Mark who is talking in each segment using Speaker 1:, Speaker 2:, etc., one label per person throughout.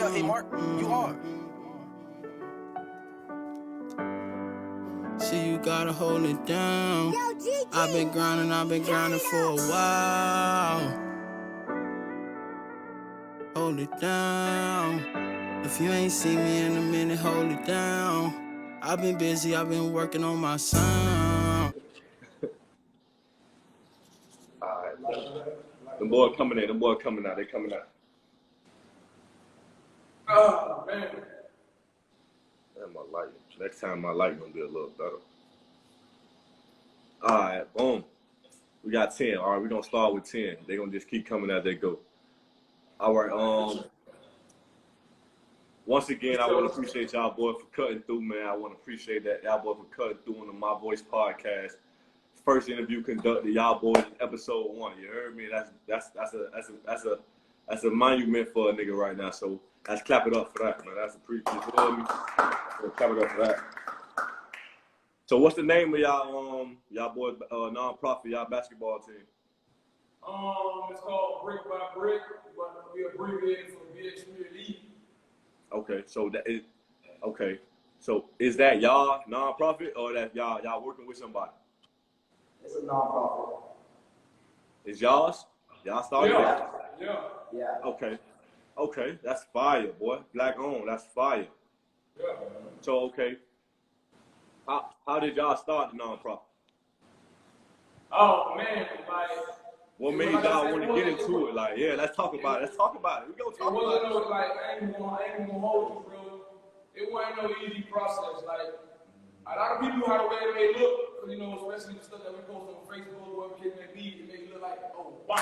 Speaker 1: up, hey Mark? You hard.
Speaker 2: See, you gotta hold it down. I've been grinding for a while. Hold it down. If you ain't seen me in a minute, hold it down. I've been busy, I've been working on my sound.
Speaker 3: Alright, the boy coming in, they coming out.
Speaker 4: Oh, man.
Speaker 3: Damn, my light. Next time my light gonna be a little better. Alright, boom. We got 10. Alright, we're gonna start with 10. They're gonna just keep coming as they go. Alright, once again, I want to appreciate y'all boy for cutting through, man. I want to appreciate that y'all boy for cutting through on the Myvoice podcast. First interview conducted, y'all boys, episode 1. You heard me? That's a monument for a nigga right now. So let's clap it up for that, man. That's a pretty good. So clap it up for that. So what's the name of y'all boys non-profit, y'all basketball team?
Speaker 4: It's called Brick by Brick, but we abbreviated for BRICKBYBRICK.
Speaker 3: Okay, so that is okay. So is that y'all non-profit or that y'all working with somebody?
Speaker 5: It's a non-profit.
Speaker 3: It's y'all's? Y'all started it?
Speaker 5: Yeah.
Speaker 3: Okay, that's fire, boy. Black owned, that's fire.
Speaker 4: Yeah.
Speaker 3: So okay, how did y'all start the non-profit?
Speaker 4: Oh man, like.
Speaker 3: What made y'all want to get into it? Like, yeah, let's talk about it. We gonna talk about it.
Speaker 4: Like, I ain't gonna hold you, bro. It wasn't no easy process. Like, a lot of people how the way it may look, you know, especially the stuff that we post on Facebook, whatever it may be, it may look like, oh wow,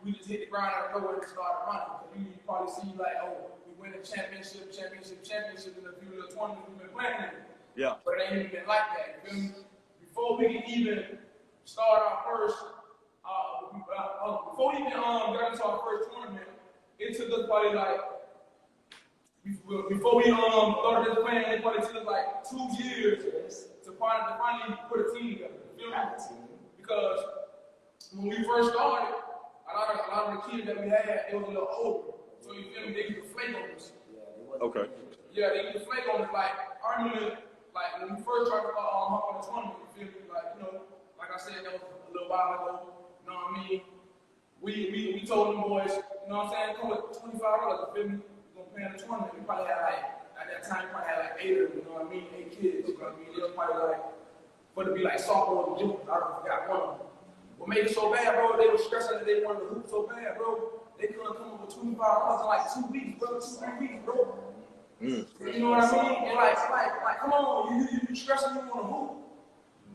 Speaker 4: we just hit the ground out of nowhere and started running. You probably see like, oh, we win a championship, and a few little tournaments we've been playing in.
Speaker 3: Yeah.
Speaker 4: But it ain't even been like that. Before we can even start our first. Before we even got into our first tournament, it took us probably like, before we started this plan, it probably took us like 2 years to finally put a team together. You feel me? Because when we first started, a lot of the kids that we had, they was a little older. So you feel me? They used to flake on us.
Speaker 3: Okay.
Speaker 4: Yeah, they used to flake on us. Like, I remember, like, when we first started on the tournament, you feel me? Like, you know, like I said, that was a little while ago. You know what I mean? We told them boys, you know what I'm saying, come with $25, you feel me? We're gonna pay in the tournament. We probably had like, at that time, we probably had like 8 of them, you know what I mean? 8 kids, you know what I mean? It was probably like, for it to be like sophomore and junior, I forgot one of them. What made it so bad, bro, they were stressing that they wanted to hoop so bad, bro. They couldn't come up with $25 in like 2 weeks, bro, 2-3 weeks, bro. You know what I mean? And like, come on, you stressing you want to hoop.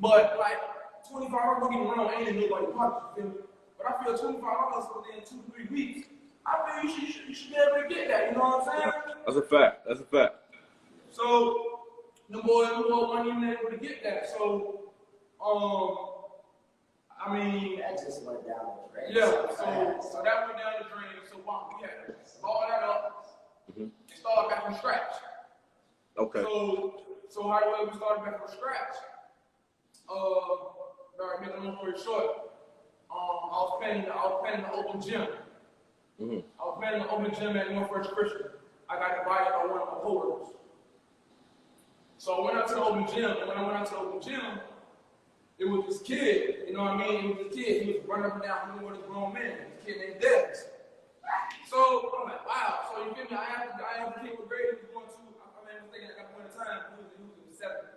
Speaker 4: But like, $25 don't get around, ain't in nobody's pocket, you feel me? But I feel $25 within 2-3 weeks. I feel you should be able to get that, you know what I'm saying?
Speaker 3: That's a fact.
Speaker 4: So the boys weren't even able to get that. So I mean,
Speaker 5: That just went down the drain.
Speaker 4: yeah, so that went down the drain. So we had to ball that up and start back from scratch.
Speaker 3: Okay.
Speaker 4: So how the way we started back from scratch? Make a long story short, I was playing in the open gym. I was playing in the open gym at Northwest Christian. I got invited by one of my coworkers. So I went out to the open gym, and when I went out to the open gym, it was this kid, you know what I mean? It was this kid, he was running up and down with this grown man, this kid named Dennis. So I'm like, wow, so you give me, I asked the kid what grade he was going to, I was thinking at that point in time, he was in 7th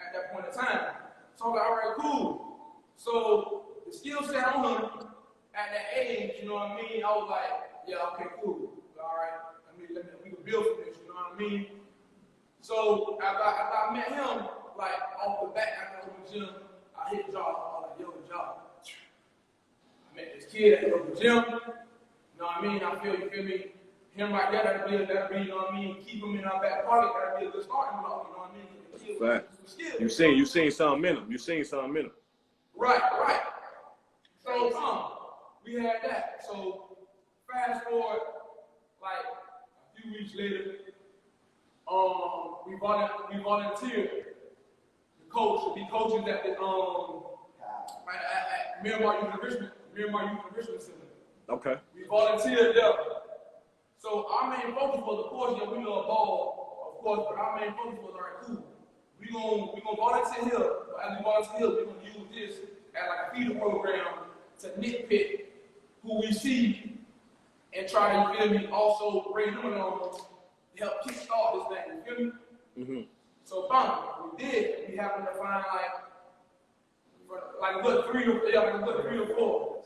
Speaker 4: at that point in time. So I'm like, all right, cool. So the skill set on him at that age, you know what I mean? I was like, yeah, okay, cool. All right, we can build from this, you know what I mean? So after I met him, like off the bat after the gym, I hit Josh. I was like, yo, Josh. I met this kid at the gym. You know what I mean? You feel me? Him right there, that'd be, you know what I mean? Keep him in our back pocket, that'd be a good starting block, you know what I mean?
Speaker 3: Right. You seen something in him.
Speaker 4: Right. So we had that. So fast forward, like a few weeks later, we volunteered to be coaches at the at Miramar Youth Enrichment Center.
Speaker 3: Okay.
Speaker 4: We volunteered there. So our main focus was, of course, yeah, we know a ball, of course, but our main focus was, all right, cool. We gonna volunteer here, but as we volunteer here, we're gonna use this as like a feeder program to nitpick who we see and try to, you feel me, also bring them along to help kickstart this thing, you feel me?
Speaker 3: Mm-hmm.
Speaker 4: So fine, we did. We happened to find like a good three or four.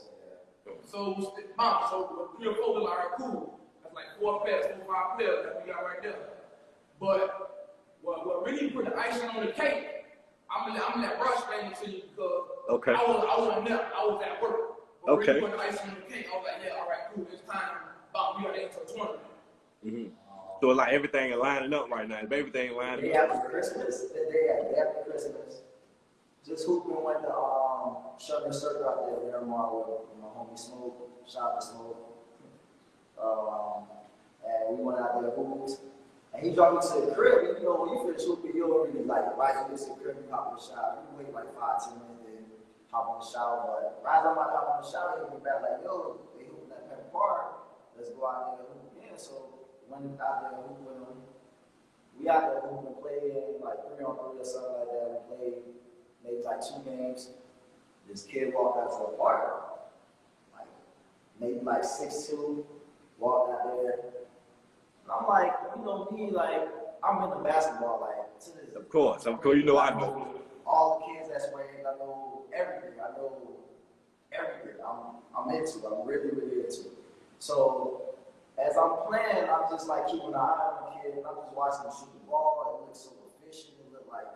Speaker 4: So bomb. So 3 or 4 was like, all right, cool. That's like 4 players, 4 or 5 players that we got right there. But what really put the icing on the cake, I'm gonna let Rush explain it to you because
Speaker 3: Okay.
Speaker 4: I was at work. But
Speaker 3: Okay.
Speaker 4: really put the icing on the cake, I was like, yeah, all right, cool. It's time. Bomb. We got to enter a tournament.
Speaker 3: Mm-hmm. So like everything is lining up right now. Everything lining
Speaker 5: The day
Speaker 3: up.
Speaker 5: after Christmas, just hooping went to Sugar Circle out there with my homie Smoke, Shop Smoke. And we went out there hooped. And he dropped me to the crib. You know, when you finish hooping, you don't really like right you get to the crib, you hop in the shower. You wait like 5-10 minutes, then hop on the shower. But right as I'm about to hop on the shower, he be back like, yo, they hooping at Pepper Park. Let's go out there and hoop again. So went out there and hooped with him. We out there hooping and played like 3-on-3 or something like that. We played maybe like 2 games. This kid walked out to the park, like maybe like 6'2", walked out there. And I'm like, you know me, like I'm into basketball, like to this.
Speaker 3: Of course, you know I know.
Speaker 5: All the kids that's playing, I know everything. I'm into it. I'm really, really into it. So as I'm playing, I'm just like keeping an eye on the kid. I'm just watching him shoot the ball. It looks so efficient. It looked like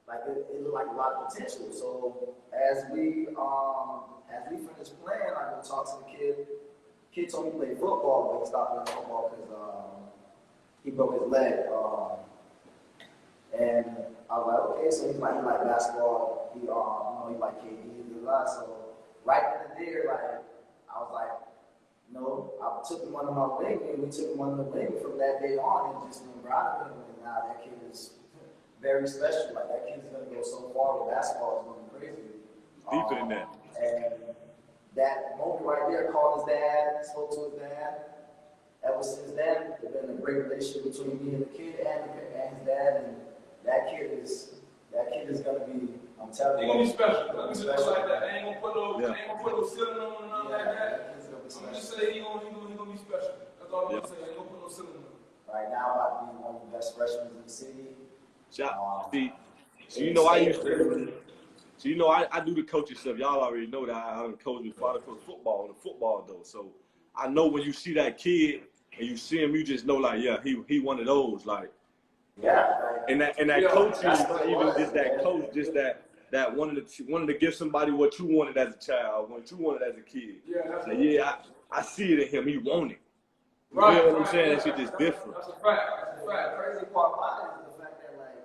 Speaker 5: it looked like a lot of potential. So as we finished playing, I go talk to the kid. Kid told me to play football, but he stopped playing football because he broke his leg. And I was like, okay, so he like basketball. He he like KD a lot. So right then and there, like I was like, no, I took him under my wing, and we took him under the wing from that day on, and just been riding him. And now that kid is very special. Like that kid's gonna go so far with basketball, it's gonna be crazy.
Speaker 3: Deeper than that.
Speaker 5: And that moment right there, called his dad, spoke to his dad. Ever since then, there's been a great relationship between me and the kid and his dad, and that kid is gonna be. I'm telling you,
Speaker 4: He's gonna be special. Let me just like that. They ain't gonna put no ceiling on or nothing like that. I'm gonna just say he gonna be special. That's all I'm gonna say. I ain't gonna put no ceiling on him.
Speaker 5: right now, about to be one of the best freshmen in the city.
Speaker 3: So you know I do the coaching stuff. Y'all already know that I coach before I coach football on the football though. So I know when you see that kid and you see him, you just know like, yeah, he one of those like.
Speaker 5: Yeah.
Speaker 3: And that coaching is not even just that coach, just that wanted to give somebody what you wanted as a child, what you wanted as a kid.
Speaker 4: Yeah,
Speaker 3: I see it in him. He want it. You
Speaker 4: right,
Speaker 3: know what I'm saying? That shit just different.
Speaker 4: That's a fact. That's a fact.
Speaker 5: Crazy part about it is the fact that like,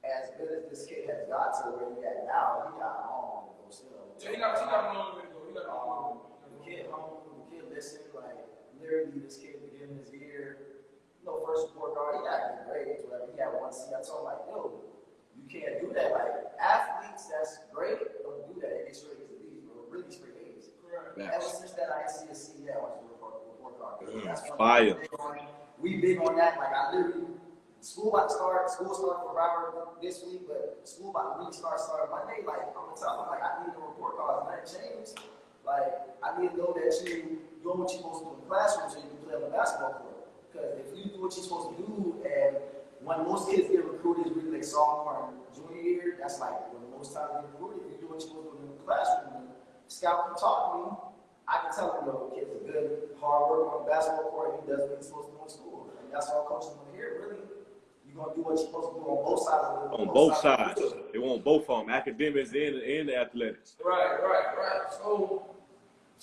Speaker 5: as good as this kid has got to where he at now, he got home to go still.
Speaker 4: Yeah, he got a long way to go.
Speaker 5: The kid home, the kid listened, like literally this kid at the beginning of this year, first report card, he got good grades, whatever. He had 1 C. I told him like, yo, you can't do that. Like athletes, that's great. Don't do that. They get straight A's and B's, bro. Really straight A's. Ever since that, I didn't see a C yet on his report card. That's
Speaker 3: fire.
Speaker 5: We big on that. Like I literally, school started for Robert this week, but school about to really start Monday. Like I'm gonna tell him, like I need the report cards, nothing changed. Like I need to know that you doing what you're supposed to do in the classroom so you can play on the basketball court. Because if you do what you're supposed to do, and when most kids get recruited, is really like sophomore and junior year, that's like when most times they get recruited. If you do what you're supposed to do in the classroom, and scout can talk to me, I can tell him, yo, the kid's a good, hard worker on the basketball court, and he does what he's supposed to do in school. And that's all coaches want to hear, really. You're going to do what you're supposed to do on both sides of the
Speaker 3: On both sides. They want both of them, academics and the athletics.
Speaker 4: Right. So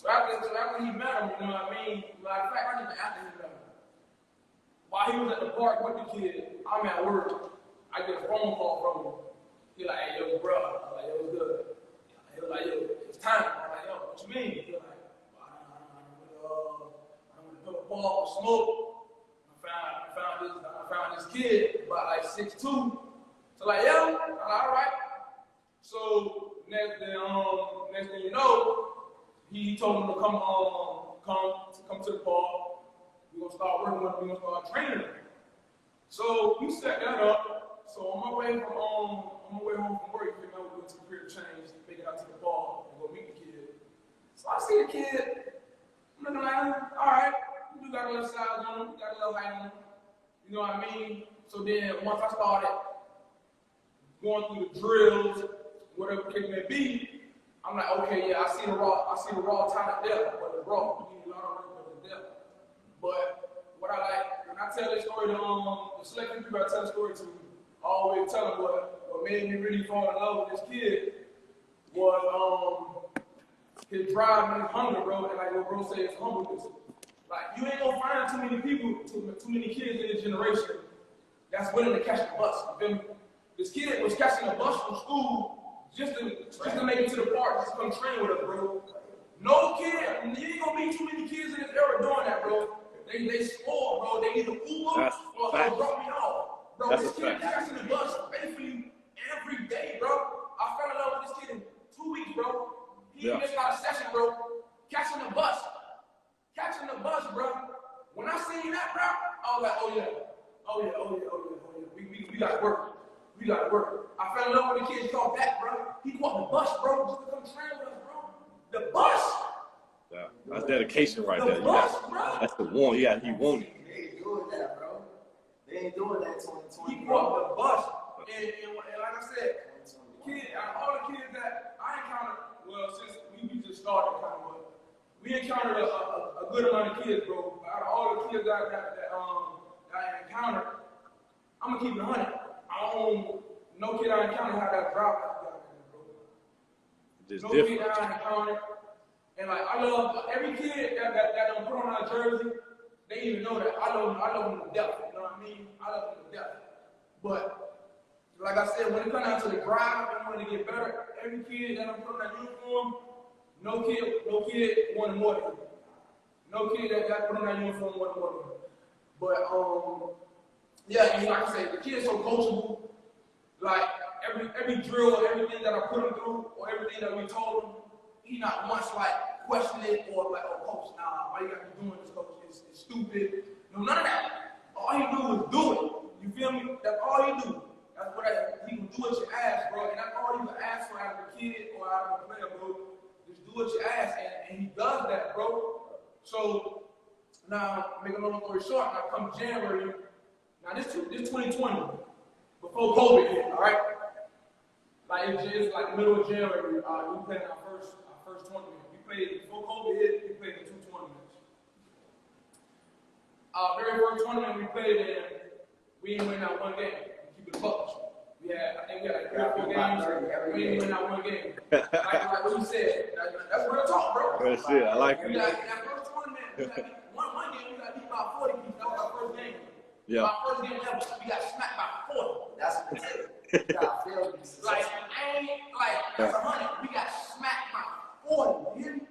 Speaker 4: after he met him, you know what I mean? Matter of fact, I didn't after he met him. While he was at the park with the kid, I'm at work. I get a phone call from him. He like, hey, yo, bro. I'm like, yo, what's good? He was like, yo, it's time. I'm like, yo, what you mean? He was like, I'm gonna put a ball of smoke. I found this kid about like 6'2". So like, yeah, I'm like, all right. So next thing you know, he told him to come to the park. We're gonna start working with them, we're gonna start training them. So we set that up. So on my way home from work, you know, we went to the crib change, make it out to the bar, and go meet the kid. So I see the kid, I'm looking like, all right, you got a little size on him, you got a little height on him. You know what I mean? So then once I started going through the drills, whatever the case may be, I'm like, okay, yeah, I see the raw talent there, but the raw, you need a lot of work with the depth. But what I like, when I tell this story to the select people I tell the story to, I always tell them what made me really fall in love with this kid was his drive and his hunger, bro, and like what bro said, his humbleness. Like, you ain't gonna find too many people, too many kids in this generation that's willing to catch the bus. You feel me? This kid was catching a bus from school just to make it to the park, just to come train with us, bro. No kid, you ain't gonna be too many kids in this era doing that, bro. They spoiled, bro. They either Uber or drop me off. Bro, this kid is catching the bus faithfully every day, bro. I fell in love with this kid in 2 weeks, bro. He missed out a session, bro. Catching the bus. Catching the bus, bro. When I seen that, bro, I was like, oh yeah. We gotta work. We gotta work. I fell in love with the kid called back, bro. He caught the bus, bro, just to come train with us, bro. The bus.
Speaker 3: Yeah, that's dedication right there.
Speaker 4: The bus, bro.
Speaker 3: That's the one. Yeah, he wanted.
Speaker 5: They ain't doing that, bro. They ain't doing that in 2020.
Speaker 4: He caught the bus. And like I said, all the kids that I encountered, well, since we just started kind of, we encountered a good amount of kids, bro. Out of all the kids that I encountered, I'm gonna keep it 100. No kid I encountered had that drop like that, bro.
Speaker 3: Just
Speaker 4: no
Speaker 3: different.
Speaker 4: kid that I encountered, and like I love every kid that don't put on our jersey. They even know that I love them to death. You know what I mean? I love them to death. But like I said, when it comes down to the drive and wanting to get better, every kid that I'm putting on that uniform, no kid wanted more than me. No kid that got put on that uniform wanted more than me. But yeah, and like I said, the kid's so coachable. Like every drill, everything that I put him through, or everything that we told him, he not once like question it or like, oh coach, nah, why you got me doing this, coach? It's stupid. No, none of that. All he do is do it. You feel me? That's all he do. That's what he can do what you ask, bro. And that's all you can ask for out of a kid or out of a player, bro. Just do what you ask, and he does that, bro. So now, make a long story short, now come January. Now this 2020, before COVID hit, all right? Like it's like the middle of January, we played our first tournament. We played before COVID hit. We played in 2 tournaments. Our very first tournament we played in, we didn't win out 1 game. We keep it bucks. I think we had like 3 or 4 games. We didn't win out 1 game. like what you said, that's real talk, bro.
Speaker 3: That's it. I like it.
Speaker 4: That first tournament, we got beat, one game, we got beat by 40 people. That was our first game.
Speaker 3: Yeah.
Speaker 4: Our first game ever, we got smacked by 40.
Speaker 5: That's what it is. You gotta feel me.
Speaker 4: Like, that's 100. We got smacked by 40. You hear me?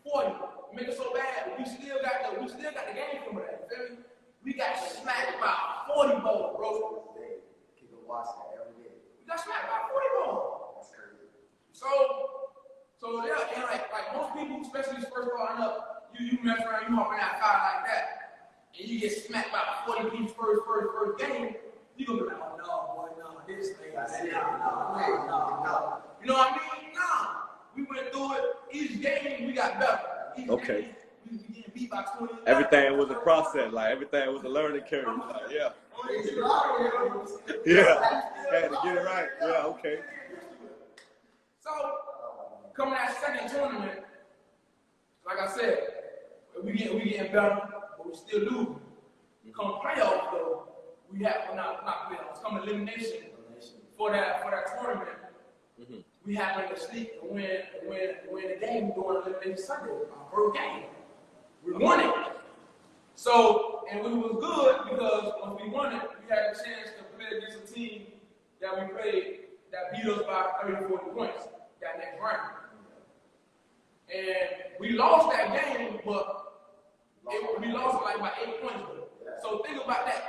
Speaker 4: 40. Make it so bad, we still got the game from that. You feel me? We got smacked by 40 balls, bro.
Speaker 5: Keep it watching every day.
Speaker 4: We got smacked by 40 balls.
Speaker 5: That's crazy.
Speaker 4: So yeah, and like most people, especially first starting up, you mess around, you hop in that fire like that, and you get smacked by 40 people first game, you gonna be like, oh no, boy, no, this thing, no. You know what I mean? Nah. We went through it. Each game we got better.
Speaker 3: Okay.
Speaker 4: We getting beat by 20.
Speaker 3: Everything was a process. Like everything was a learning curve. Like, yeah. Yeah. Had to get it right. Yeah. Okay.
Speaker 4: So coming that second tournament, like I said, we getting better, but we still losing. Come playoffs though, we have not playoffs. Come elimination for that tournament.
Speaker 3: Mm-hmm.
Speaker 4: We happen to sneak and win the game during elimination Sunday, our first game. We won it. So, and we was good because once we won it, we had a chance to play against a team that we played that beat us by 30, 40 points that next round. And we lost that game, but we lost like by 8 points. So think about that.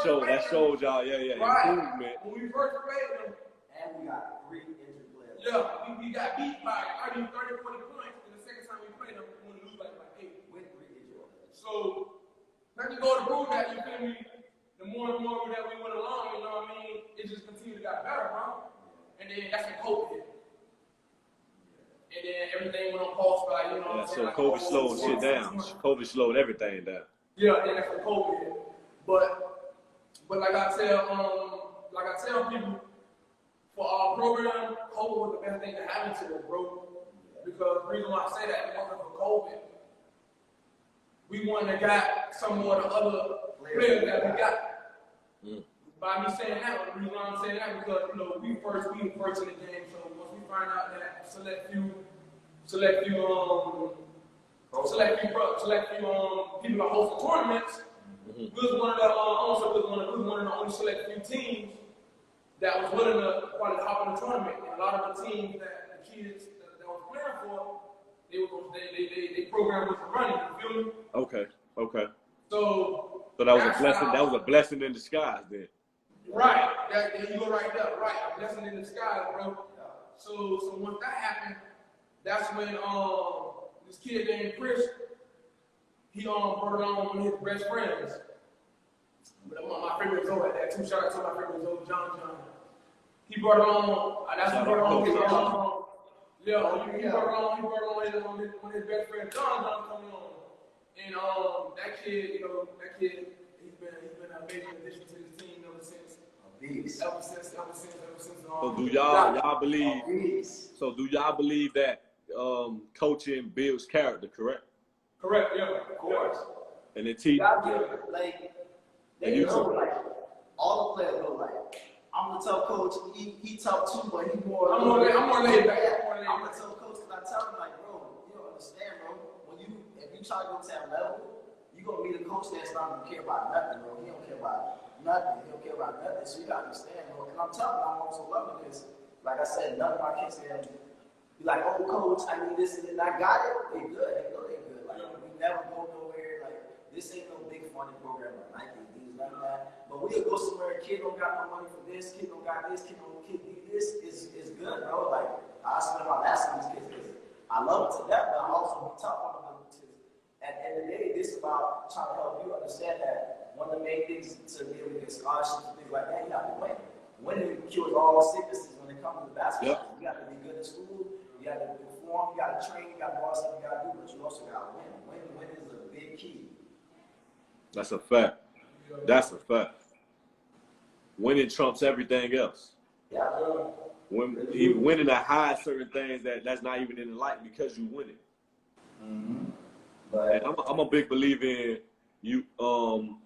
Speaker 3: So that showed y'all,
Speaker 4: right.
Speaker 3: improvement.
Speaker 4: When we first played them,
Speaker 5: and we got 3 injured players.
Speaker 4: Yeah, we got beat by 30, 40 points, and the second time we played them, we won to lose like 8.
Speaker 5: With 3 injured players.
Speaker 4: So Let me go to prove that, you feel me? The more and more that we went along, you know what I mean? It just continued to get better, bro. And then that's when COVID hit. And then everything went on pause, like, you know what I'm saying?
Speaker 3: So
Speaker 4: like,
Speaker 3: COVID slowed shit down. COVID slowed everything down.
Speaker 4: Yeah, and that's when COVID hit. But like I tell people, for our program, COVID was the best thing that happened to us, bro. Because the reason why I say that, it wasn't for COVID. We wouldn't have got some more of the other players that we got. By me saying that, the reason why I'm saying that, because you know we were first in the game. So once we find out that select few people that host the tournaments, we was one of the only select few teams that was willing to probably hop in the tournament. And a lot of the teams that the kids that was playing for, they program was running. You feel me?
Speaker 3: Okay.
Speaker 4: So
Speaker 3: that was a blessing. That was a blessing in disguise, then.
Speaker 4: Right. There you go right there. Right. A blessing in disguise, bro. So once that happened, that's when this kid named Chris, he brought along one of his best friends. My favorite was over at that too. Shout out to my favorite was over John. He brought along. That's what brought along. He brought along one of his best friends, John coming on. And that kid, he's been an amazing addition to this team ever since. Ever since.
Speaker 3: So do y'all believe? So do y'all believe that coaching builds character? Correct.
Speaker 4: Correct. Yeah. Of course.
Speaker 3: And it teaches.
Speaker 5: They know, like, all the players know, like, I'm the tough coach. He tough too, but he more.
Speaker 4: I'm more laid back.
Speaker 5: I'm the tough coach because I tell him, like, bro, you don't understand, bro. If you try to go to that level, you gonna be the coach that's not gonna care about nothing, bro. He don't care about nothing. He don't care about nothing. So you gotta understand, bro. Because I'm telling you, I'm also loving this. Like I said, none of my kids can be like, oh, coach, I need this and then I got it. They good. They know they good. Like, we never go nowhere. Like, this ain't no big funny program like Nike. None of that. But we'll go somewhere, kid don't got no money for this, kid don't got this, kid need this, is good, bro. Like, I spend my last on these kids because I love it to death, but I also be tough on them. At the end of the day, this is about trying to help you understand that one of the main things to be able to get scholarships and things like that, you have to win. Winning cures all sicknesses when it comes to basketball. You got to be good in school, you got to perform, you got to train, you got to do all stuff you got to do, but you also got to win. Winning is a big key.
Speaker 3: That's a fact. That's a fact. Winning trumps everything else.
Speaker 5: Yeah.
Speaker 3: Winning to hide certain things that's not even in the light because you win it.
Speaker 5: But
Speaker 3: and I'm a big believer in you. I'm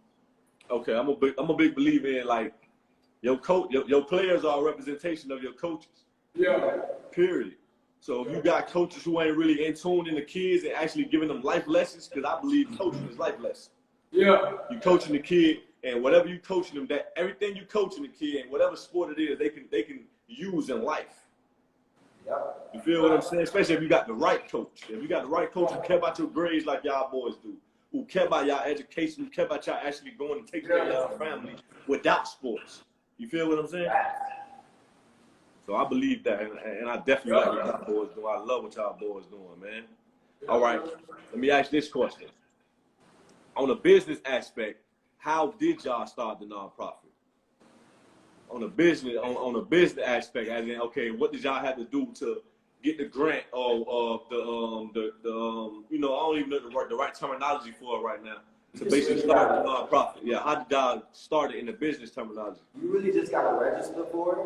Speaker 3: a big believer in like your coach. Your players are a representation of your coaches.
Speaker 4: Yeah.
Speaker 3: Period. So if you got coaches who ain't really in tune in the kids and actually giving them life lessons, because I believe coaching is life lessons.
Speaker 4: Yeah.
Speaker 3: You coaching the kid, and whatever you coaching them, that everything you coaching the kid, and whatever sport it is, they can use in life.
Speaker 5: Yep.
Speaker 3: You feel what I'm saying? Especially if you got the right coach. If you got the right coach who care about your grades like y'all boys do, who care about y'all education, who care about y'all actually going and taking care of y'all family without sports. You feel what I'm saying? So I believe that, and I definitely like what y'all boys doing. I love what y'all boys doing, man. All right, let me ask this question. On a business aspect, how did y'all start the nonprofit? On a business aspect, as in, okay, what did y'all have to do to get the grant or I don't even know the right terminology for it right now to basically start the nonprofit? Yeah, how did y'all start it in the business terminology?
Speaker 5: You really just gotta register for it,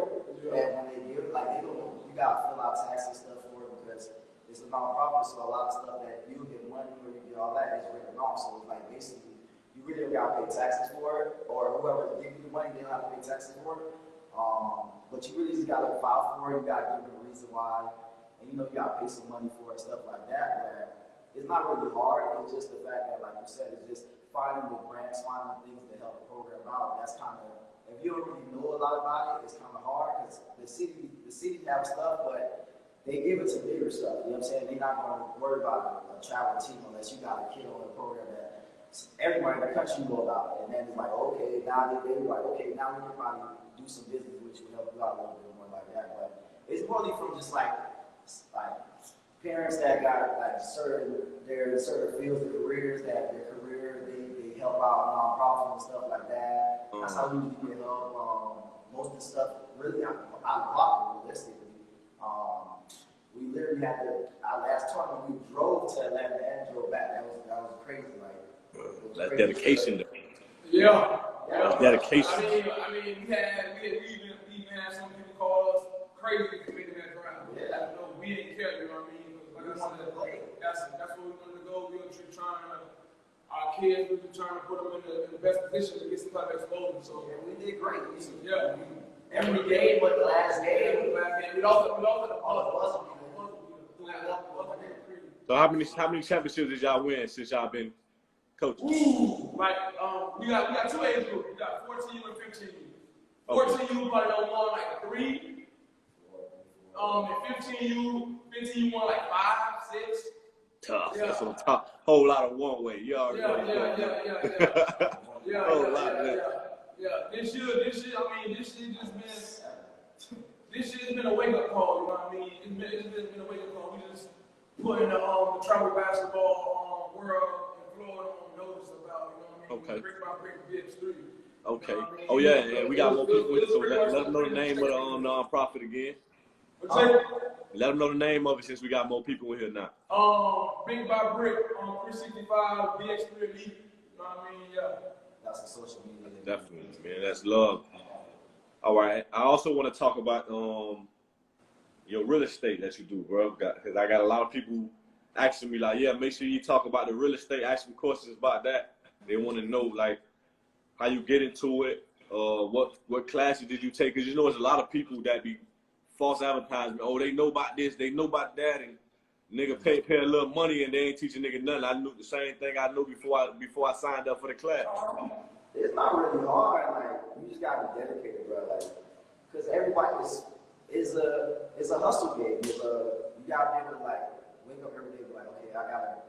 Speaker 5: and when they give, like, they don't, you gotta fill out tax and stuff for it because it's a nonprofit, so a lot of stuff that you get money or you get all that is written off. So it's like basically you really don't gotta pay taxes for it, or whoever gives you the money, they don't have to pay taxes for it. But you really just gotta file for it. You gotta give them a reason why, and you gotta pay some money for it, stuff like that. But it's not really hard. It's just the fact that, like you said, it's just finding the grants, finding the things that help the program out. That's kind of, if you don't really know a lot about it, it's kind of hard because the city have stuff, but they give it to bigger stuff. You know what I'm saying? They're not going to worry about a travel team unless you got a kid on the program that everybody in the country know about it. And then it's like, okay, now they like, okay, now we can probably do some business which will help you out a little bit more like that. But it's mostly from just like parents that got like certain fields of careers that their career they we help out nonprofits and stuff like that. That's how we usually get help. Most of the stuff really out of pocket, realistically. We literally had to, our last tournament, we drove to Atlanta and drove back. That was crazy.
Speaker 3: That's dedication.
Speaker 4: Yeah.
Speaker 3: That's dedication.
Speaker 4: I mean, we even had some people call us crazy for making that drive. Yeah. We didn't care, you know what I mean? Like I said, that's where we wanted to go. We were trying to, our kids, we were trying to put them in the best position to get some type of exposure. So
Speaker 5: we did great.
Speaker 4: Yeah.
Speaker 5: Every game but the last game.
Speaker 4: We lost the buzzer.
Speaker 3: So how many championships did y'all win since y'all been coaching?
Speaker 4: Like we got two age groups. We got 14U and 15U. 14U probably don't won like 3. And 15U won like 5, 6.
Speaker 3: Tough. Yeah. That's on top. Whole lot of one way. You already
Speaker 4: Yeah.
Speaker 3: Whole lot of that.
Speaker 4: Yeah. This year, I mean, this year has been a wake-up call, you know what I mean? It's been a wake-up call. We just putting the travel basketball world in Florida on notice about, you know what I mean?
Speaker 3: Okay.
Speaker 4: Brick by brick, BX3.
Speaker 3: Okay.
Speaker 4: You know what I mean?
Speaker 3: Oh yeah. We got more people with it, so let them know the name of the non-profit again. Let them know the name of it since we got more people in here now.
Speaker 4: Brick by Brick on 365, BX3 Elite. You know what I mean? Yeah.
Speaker 5: That's the social media.
Speaker 3: Definitely, man. That's love. All right. I also want to talk about your real estate that you do, bro. Because I got a lot of people asking me, like, yeah, make sure you talk about the real estate. Ask me questions about that. They want to know, like, how you get into it. What classes did you take? Because, you know, there's a lot of people that be false advertisement. Oh, they know about this. They know about that. And nigga pay a little money and they ain't teaching nigga nothing. I knew the same thing I knew before I signed up for the class.
Speaker 5: It's not really hard. Like, you just gotta be dedicated, bro. Like, because everybody is a hustle game. You gotta be able to like wake up every day and be like, okay, I gotta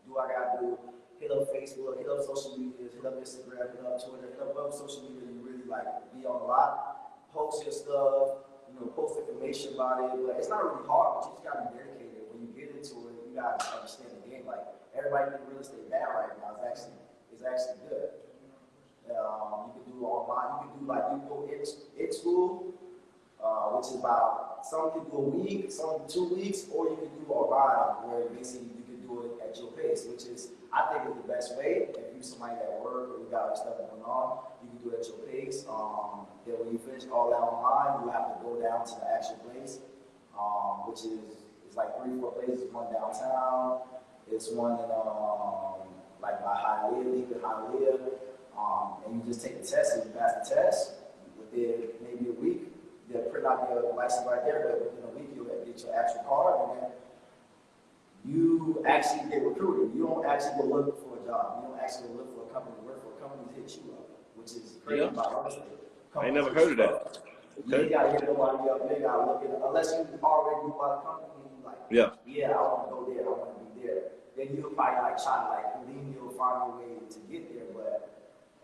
Speaker 5: do what I gotta do. Hit up Facebook, hit up social media, hit up Instagram, hit up Twitter, hit up other social media. You really like be on a lot. Post your stuff. You know, post information about it. But it's not really hard. But you just gotta be dedicated. When you get into it, you gotta understand the game. Like everybody in real estate bad right now is actually good. You can do online. You can go in school, which is about some can do a week, some 2 weeks, or you can do online where basically you can do it at your pace, which is I think is the best way. If you're somebody at work or you got other stuff going on, you can do it at your pace. Then when you finish all that online, you have to go down to the actual place, which is like 3 or 4 places. One downtown. It's one in like by Hialeah, Lincoln Hialeah. And you just take the test, and you pass the test. Within maybe a week, they'll print out your license right there, but within a week, you'll get your actual card, and then you actually get recruited. You don't actually go look for a job. You don't actually go look for a company to work for. Companies hit you up, which is crazy about real estate.
Speaker 3: I ain't never heard of that.
Speaker 5: You ain't gotta hit nobody up. You ain't gotta look at it. Unless you already know about a company, and you're like, yeah, I want to go there. I want to be there. Then you'll probably like try to like lean, you'll find a way to get there, but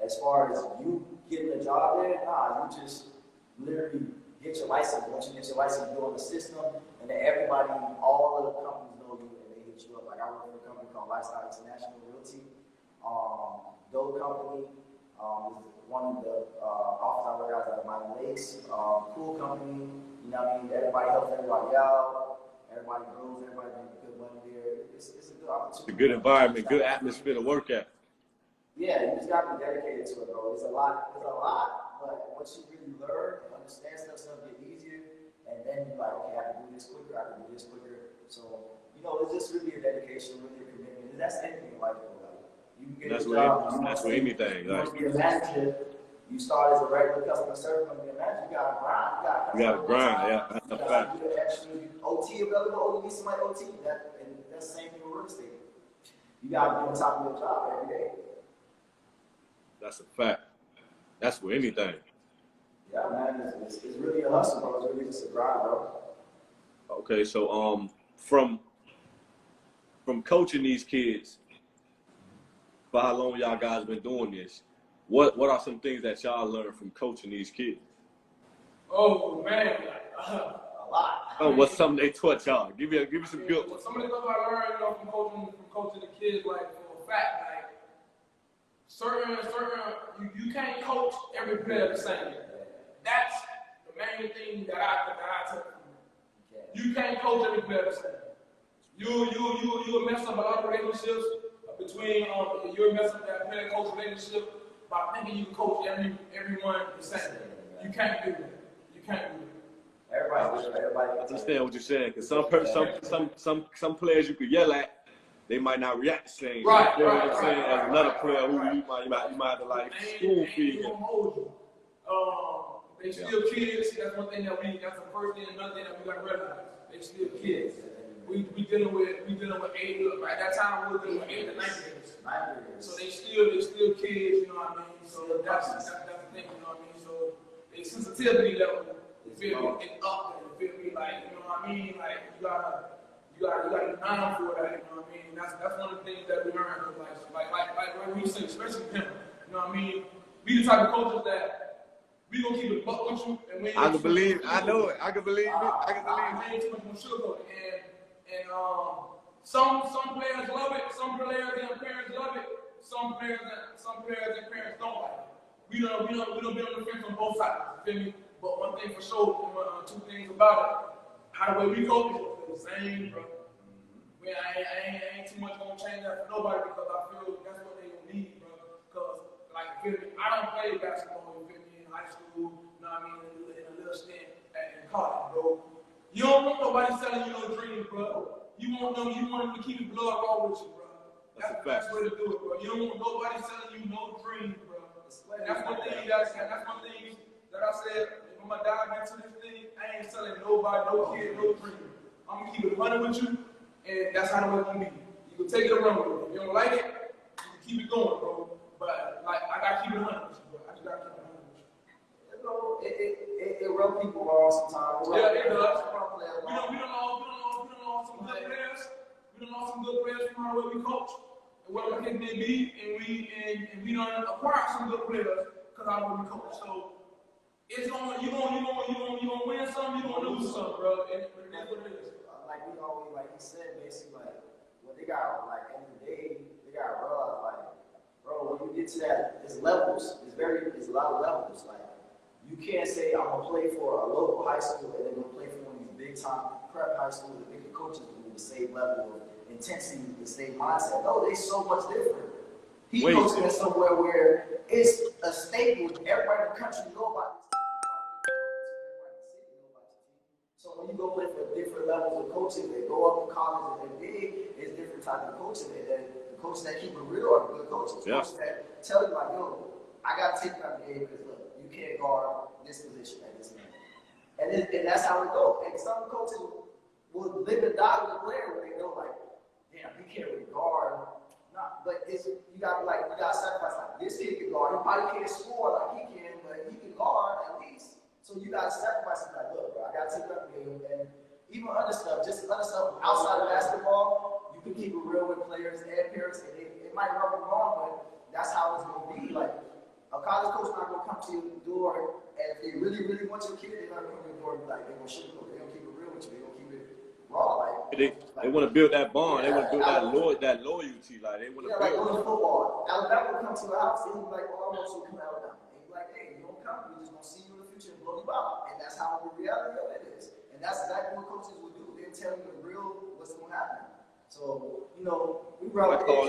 Speaker 5: as far as you getting a job there, nah, you just literally get your license. Once you get your license, you go on the system, and then everybody, all of the companies know you, and they hit you up. Like I work for a company called Lifestyle International Realty. Those company is one of the office I work out at Miami Lakes. Cool company, you know what I mean? Everybody helps everybody out. Everybody grows. Everybody makes good money there. It's a good opportunity.
Speaker 3: It's a good environment, good atmosphere to work at.
Speaker 5: Yeah, you just gotta be dedicated to it, bro. It's a lot, but once you really learn and understand stuff get easier, and then you're like, okay, I can do this quicker, So, you know, it's just really a dedication, really a commitment. And that's anything in life, bro. Like, you can get a job.
Speaker 3: That's for anything.
Speaker 5: You want to be a manager, you start as a regular customer service, you manager, you gotta grind. You gotta grind,
Speaker 3: yeah. That's a fact.
Speaker 5: You gotta extra OT available, you need somebody OT. And that's the same thing with real estate. You gotta be on top of your job every day. That's
Speaker 3: a fact. That's for anything.
Speaker 5: Yeah, man, it's really a hustle, bro. It's really just a grind, bro.
Speaker 3: Okay, so from coaching these kids, for how long y'all guys been doing this, what are some things that y'all learned from coaching these kids?
Speaker 4: Oh man, a lot.
Speaker 3: Oh, what's something they taught y'all? Give me some good.
Speaker 4: Some of the stuff I learned, from coaching the kids, like for a fact, like you can't coach every player the same. That's the main thing that I took from it. You can't coach every player the same. You'll mess up a lot of relationships between you'll mess up that player coach relationship by thinking you can coach everyone the same. You can't do that. You can't do that.
Speaker 5: Everybody.
Speaker 3: I understand what you're saying, because some players you could yell at, they might not react the same.
Speaker 4: Right,
Speaker 3: you know what I'm
Speaker 4: right,
Speaker 3: saying?
Speaker 4: right,
Speaker 3: As another
Speaker 4: right,
Speaker 3: player who
Speaker 4: right.
Speaker 3: you might have to like spoon feed
Speaker 4: They
Speaker 3: him.
Speaker 4: gonna hold you. They still kids. That's one thing that's the first thing, another thing that we gotta realize. They still kids. We dealing with 8. At that time we were dealing with 8 to 9 years. So they still kids. You know what I mean? So that's the thing. You know what I mean? So their sensitivity level, you feel me, it's up there. You feel me? Like, you know what I mean? Like you gotta deny for that. You know what I mean? That's one of the things that we learned. Like when we say, especially him. You know what I mean? We the type of coaches that we gonna keep it buck with you, and we
Speaker 3: I can believe. I know it. I can believe it. I can
Speaker 4: we
Speaker 3: believe
Speaker 4: ain't too much gonna sugarcoat it. And some players love it. Some players and parents love it. Some players and parents don't like it. We don't be on the fence on both sides. You feel me? But one thing for sure, two things about it. How the way we coach is the same, bro. I ain't too much gonna change that for nobody, because I feel that's what they gonna need, bro. Because like, feel me, I don't play basketball, you feel me, in high school, you know what I mean, in a little stint in college, bro. You don't want nobody selling you no dreams, bro. You want them to keep the blood raw with you, bro. That's the best way to do it, bro. You don't want nobody selling you no dreams, bro. And that's one thing that I said, if I'm gonna dive into this thing, I ain't selling nobody, no kid, no dream. I'm gonna keep it 100 with you, and that's how the way it's gonna be. You can take it or run with it. If you don't like it, you can keep it going, bro. But like, I gotta keep it 100 with you, bro. I just gotta keep it 100 with you.
Speaker 5: You know, it rub people wrong sometimes.
Speaker 4: Yeah, it does. We don't know some good players. We don't know some good players from how we coach and what the case may be, and we don't acquire some good players because how we coach. So it's gonna you gonna win some, you gonna lose some, bro. And that's what it is.
Speaker 5: Like we always, like he said, basically, like what they got, like end of the day, they got realize, like, bro, when you get to that, there's levels. There's a lot of levels. Like, you can't say I'm gonna play for a local high school and then go play for one of these big time prep high schools that think the coaches with the same level of intensity, the same mindset. No, they so much different. He coaching at somewhere where it's a staple. Everybody in the country know about this team. So when you go play for different levels of coaching, they go up in college and they're big, it's different type of coaching. And the coaches that keep it real are good coaches. Yeah. Coaches that tell you like, yo, I gotta take you out the game because look, you can't guard this position at this moment. And that's how it goes. And some coaches will live and die with the player when they know like, damn, you can't really guard. Nah, but you gotta sacrifice like this kid can guard. He probably can't score like he can, but he can guard at least. So you gotta sacrifice it like, look, bro, I gotta take up the game. And even other stuff, outside of basketball, you can keep it real with players and parents, and it might rub them wrong, but that's how it's gonna be. Like, a college coach not gonna come to your door, and if they really, really want your kid, they're not gonna come to your door and be like, they're gonna shoot you. They're gonna keep it real with you. They're gonna keep it raw. Like
Speaker 3: they want to build that bond. They want to build that loyalty. Like they want to build.
Speaker 5: Like going to football. Alabama will come to the house and he'll be like, oh, I want you to come to Alabama. And he'll be like, hey, you don't come. We're just gonna see you in the future and blow you out. And that's how the reality of it is. And that's exactly what coaches will do. They'll tell you the real what's gonna happen. So, you know, I call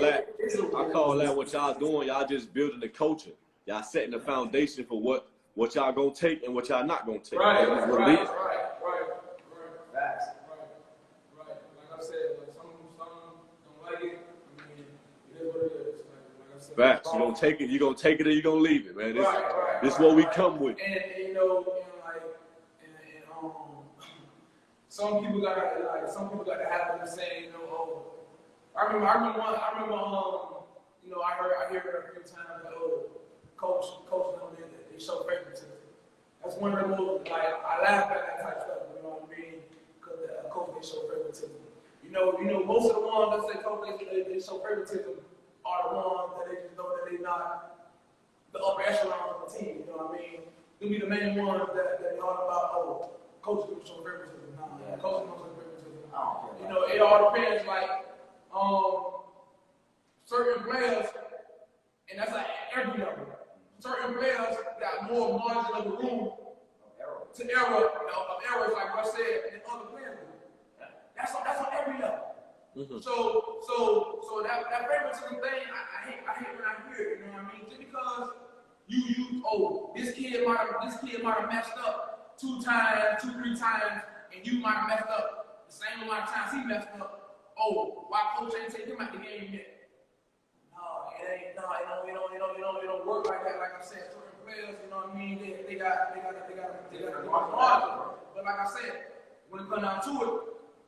Speaker 3: that what y'all doing. Y'all just building the culture. Y'all setting the foundation for what y'all gonna take and what y'all not gonna take.
Speaker 4: Right.
Speaker 5: Facts.
Speaker 4: Right. Like I said, like some don't like it. I mean, it is what it is. Like I said.
Speaker 3: Facts. You gonna take it. You gonna take it or you gonna leave it, man. This is what we come with.
Speaker 4: And you know, some people got to have them saying, you know, oh, I remember, you know, I hear it a few times, like, oh, coach, they show favoritism. That's one of the most, like, I laugh at that type of stuff, you know what I mean? Because coach, they show favoritism. You know, most of the ones that say coach, they show favoritism are the ones that they just know that they're not the upper echelon of the team, you know what I mean? They'll be the main ones that they all about, oh, coach don't show favoritism. No, coach don't show favoritism. You know, it all depends, like, certain players And that's like every level. Certain players got more margin of the room to error, of errors, like I said, than other players do. That's on every level. So that favoritism thing, I hate when I hear it. You know what I mean? Just because this kid might have messed up 2 times, 2, 3 times, and you might have messed up the same amount of times he messed up. Oh, why coach ain't take him out the game yet? It don't work like that. Like I said, certain players, you know what I mean? They got a margin. But like I said, when it comes down to it,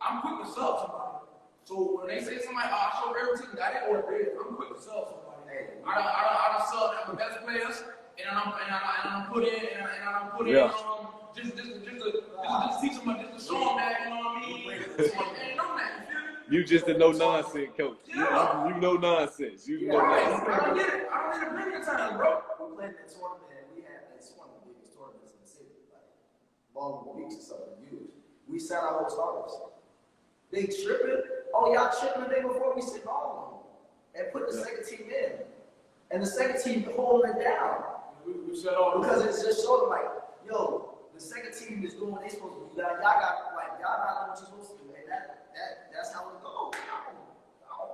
Speaker 4: I'm quick to sub somebody. So when they say somebody, I show everything, I didn't order it. I'm quick to sub somebody. I don't sub the best players, and I'm put in just to teach them, just to show them that, you know what I mean? Ain't no that.
Speaker 3: You just a no nonsense coach. Yeah. You know nonsense. You know nonsense.
Speaker 4: I don't get it. I don't need to bring the time, bro.
Speaker 5: We played in the tournament. We had it's one of the biggest tournaments in the city, like Baldwin Weeks or something huge. We sat our whole starters. They tripping. Oh, y'all tripping the day before we sit on them and put the second team in, and the second team holding it down.
Speaker 4: We set all
Speaker 5: because it's just sort of like, yo, the second team is doing what they supposed to do. Y'all not doing what you're supposed to do, and that's how it goes.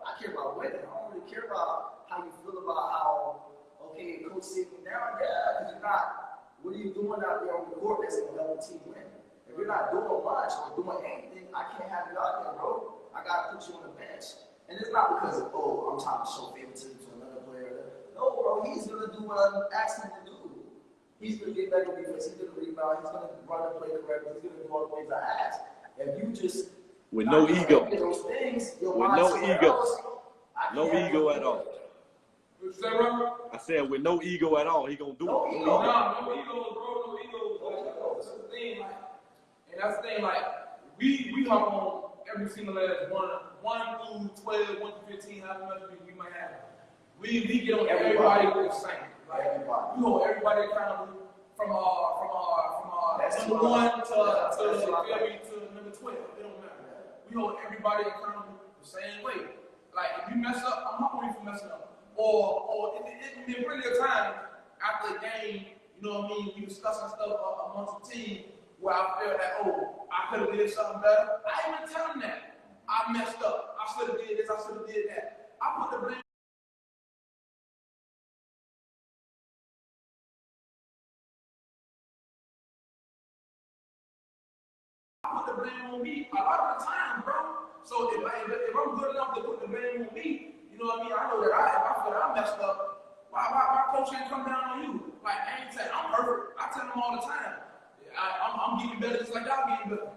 Speaker 5: I care about winning. I don't really care about how you feel about how, okay, coach sitting me down. Yeah, because you're not. What are you doing out there on the court that's going to help the team win? If you're not doing much or doing anything, I can't have you out there, bro. I got to put you on the bench. And it's not because, I'm trying to show favoritism to another player. No, bro, he's going to do what I'm asking him to do. He's going to get back on defense. He's going to rebound. He's going to run the play correctly. He's going to do all the things I ask. If you just
Speaker 3: with no ego,
Speaker 5: those things,
Speaker 3: with no ego, no ego at all.
Speaker 4: What you say, bro?
Speaker 3: I said with no ego at all, he gonna do it.
Speaker 4: No ego, bro. No ego. That's the thing, like, and that's the thing, like, we hop on every single last 1 through 12, 1 through 15, however much we might have. We get on everybody the same. Like, we hold everybody accountable from number 1 to number 12. It don't matter. We hold everybody accountable the same way. Like, if you mess up, I'm not going for messing up. Or it been plenty of times after the game, you know what I mean, we discussing stuff amongst the team where I felt that, I could have did something better. I even tell them that. I messed up. I should have did this, I should have did that. I put the blame on me a lot of the time, bro. So if I'm good enough to put the blame on me, you know what I mean? I know that if I feel that I messed up, why coach ain't come down on you? Like, I ain't saying I'm perfect. I tell them all the time. I'm getting better just like y'all getting better.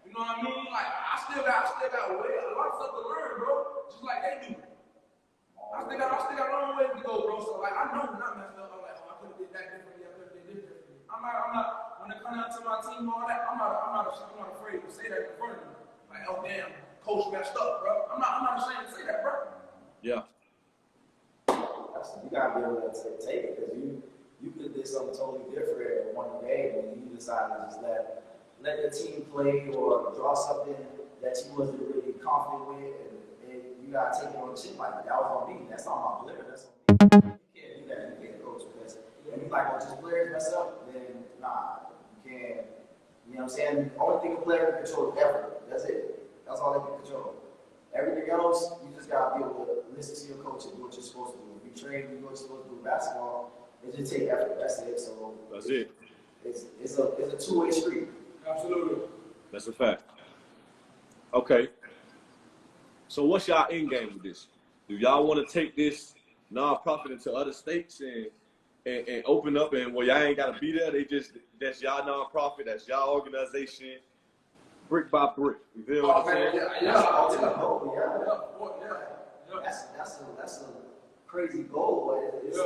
Speaker 4: You know what I mean? Like, I still got a lot of stuff to learn, bro. Just like they do. I still got a long way to go, bro. So like, I know when I messed up, I'm like, I could have did that differently. I could have did this differently. I'm not. When it comes down to my team and all that, I'm not afraid to say that in front of them. Like, oh damn, coach messed up, bro. I'm not ashamed to say that, bro.
Speaker 3: Yeah.
Speaker 5: You gotta be able to take it, because you could do something totally different one day when you decide to just let the team play or draw something that you wasn't really confident with, and you gotta take it on the chin like that was on me. That's not my player. That's on me. You can't do that. You can't coach, because if you like, just players mess up, then nah, you can't. You know what I'm saying? The only thing a player can control is effort. That's it. That's all they can control. Everything else, you just gotta be able to listen to your coach and do what you're supposed to do. If you train, you know what you're supposed to do. Basketball, it just take effort. That's it. So
Speaker 3: that's it.
Speaker 5: It's a two-way street.
Speaker 4: Absolutely.
Speaker 3: That's a fact. Okay. So what's y'all end game with this? Do y'all want to take this nonprofit into other states and open up, and y'all ain't gotta be there? That's y'all nonprofit, that's y'all organization, brick by brick. You feel what I'm saying?
Speaker 5: That's a crazy goal, but it's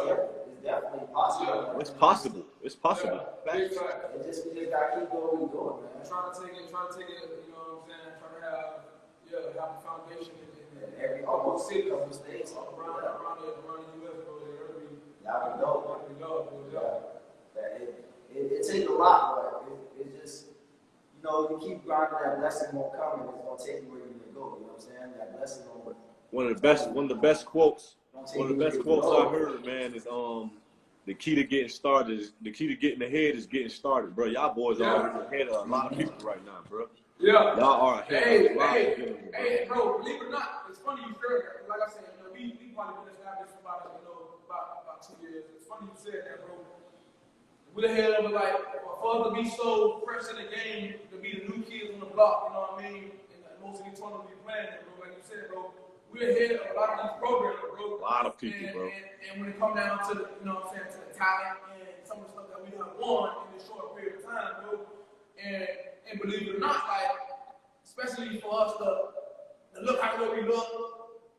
Speaker 5: definitely possible.
Speaker 3: It's possible. It's possible.
Speaker 4: Yeah.
Speaker 5: We just gotta keep doing what we're doing, man.
Speaker 4: Trying to take it, you know what I'm saying? Trying to have the foundation in
Speaker 5: every almost
Speaker 4: city,
Speaker 5: couple states
Speaker 4: around the U.S. bro.
Speaker 5: Y'all can go.
Speaker 4: Yeah.
Speaker 5: It takes a lot, but it just, you keep grinding, that blessing won't come, and it's gonna take you where you need to go. You know what I'm saying? That blessing won't.
Speaker 3: One of the best quotes One of the best quotes I heard, man, is the key to getting started is the key to getting ahead is getting started, bro. Y'all boys are ahead of a lot of people right now, bro.
Speaker 4: Yeah.
Speaker 3: Y'all are ahead of a lot of people, bro.
Speaker 4: Hey, bro, believe it or not, it's funny you said that. Like I said, we probably been established for about 2 years. It's funny you said that, bro. We're ahead of it, like, for us to be so fresh in the game, to be the new kids on the block, you know what I mean? And most of these tournaments we playing, bro, like you said, bro, we're ahead of a lot of these programs, bro.
Speaker 3: A lot of people, bro.
Speaker 4: And when it comes down to the, you know what I'm saying, to the talent and some of the stuff that we have won in this short period of time, bro. And believe it or not, like, especially for us to look how we look,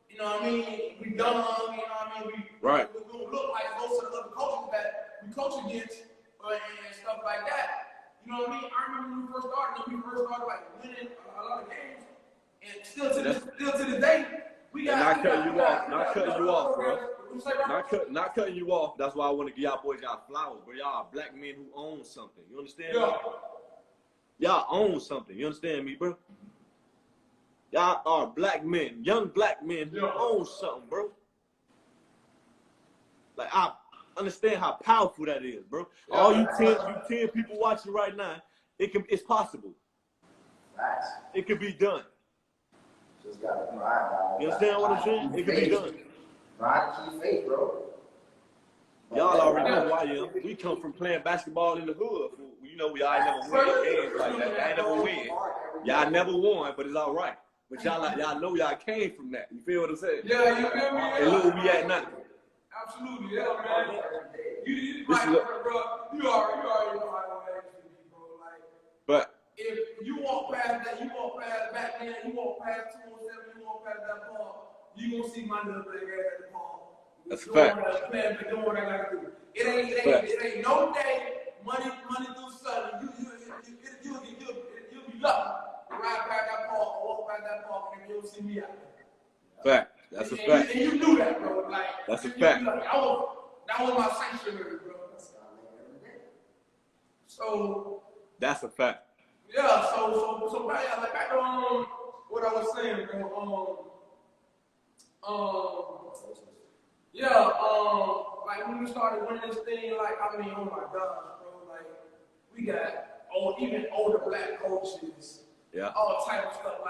Speaker 4: you know what I mean? We young, you know what I mean? We don't look like most of the other coaches that we coach against and stuff like that. You know what I mean? I remember when we first started, like winning a lot of games, and still to this day, we got.
Speaker 3: Not cutting you off, bro. Not cutting you off. That's why I want to give y'all boys y'all flowers, bro. Y'all are black men who own something. You understand me? Y'all own something. You understand me, bro? Y'all are black men, young black men who own something, bro. Like, I understand how powerful that is, bro. All you 10 people watching right now, it's possible.
Speaker 5: Nice.
Speaker 3: It could be done.
Speaker 5: Just gotta grind, dog.
Speaker 3: You understand what I'm saying? It could be done.
Speaker 5: Grind and keep faith, bro.
Speaker 3: Y'all already know who I am. We come from playing basketball in the hood. You know, I ain't never win games like that. I ain't never win. Y'all never won, but it's all right. But y'all know y'all came from that. You feel what I'm saying?
Speaker 4: Yeah, you feel me?
Speaker 3: And look where we at now.
Speaker 4: Absolutely, yeah, man. You already know how to be, bro. Like,
Speaker 3: but
Speaker 4: if you walk past that, back then, you walk past 207, you walk past that ball, you gonna see my little black ass at the ball.
Speaker 3: That's a fact.
Speaker 4: Doing what I gotta do. It ain't no day. Money through Sunday. You'll be lucky to ride past that ball, walk past that ball, and you'll see me out there.
Speaker 3: Fact. That's a fact.
Speaker 4: And you knew that, bro. Like,
Speaker 3: that's a fact.
Speaker 4: That was my sanctuary, bro. So
Speaker 3: that's a fact.
Speaker 4: Yeah. So back on what I was saying, bro. Like when we started winning this thing, like I mean, oh my gosh, bro. Like we got even older black coaches.
Speaker 3: Yeah.
Speaker 4: All type of stuff.